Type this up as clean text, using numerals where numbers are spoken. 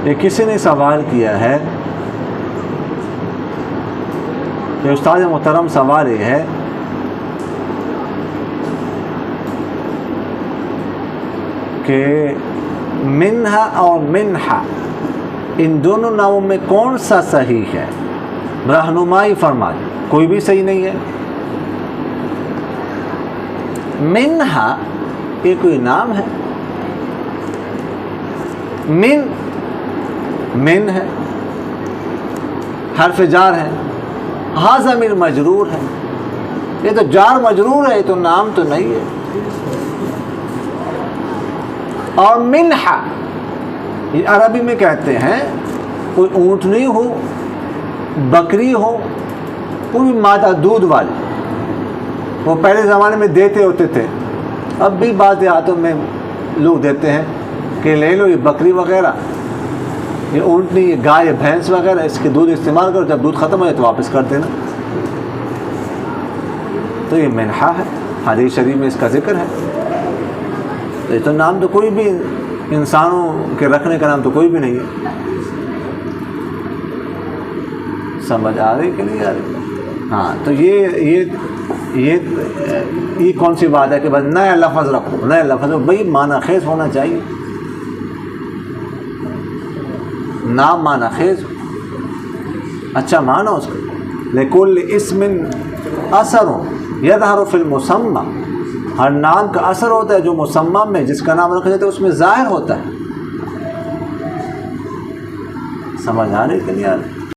کہ کسی نے سوال کیا ہے کہ استاد محترم سوال یہ ہے کہ منہا اور منحا ان دونوں ناموں میں کون سا صحیح ہے؟ رہنمائی فرمائیں۔ کوئی بھی صحیح نہیں ہے۔ منہا یہ کوئی نام ہے، من ہے، حرف جار ہے، ہا ضمیر مجرور ہے۔ یہ تو جار مجرور ہے، یہ تو نام تو نہیں ہے۔ اور منحا یہ عربی میں کہتے ہیں کوئی اونٹنی ہو، بکری ہو، کوئی مادہ دودھ والی، وہ پہلے زمانے میں دیتے ہوتے تھے، اب بھی بعض دیہاتوں میں لوگ دیتے ہیں کہ لے لو یہ بکری وغیرہ، یہ اونٹنی، یہ گائے، یہ بھینس وغیرہ، اس کے دودھ استعمال کرو، جب دودھ ختم ہو جائے تو واپس کر دینا۔ تو یہ منحا ہے، حدیث شریف میں اس کا ذکر ہے۔ یہ تو نام تو کوئی بھی انسانوں کے رکھنے کا نام تو کوئی بھی نہیں ہے۔ سمجھ آ رہی کہ نہیں آ رہی؟ ہاں، تو یہ کون سی بات ہے کہ بس نیا لفظ رکھو، نیا لفظ بھائی معنی خیز ہونا چاہیے، نام معنی خیز اچھا معنی اس کا۔ لکل اسم اثر یظہر فی المسمى، ہر نام کا اثر ہوتا ہے جو مسمى میں، جس کا نام رکھا جاتا ہے اس میں ظاہر ہوتا ہے۔ سمجھ آ رہی کہ نہیں آ رہی؟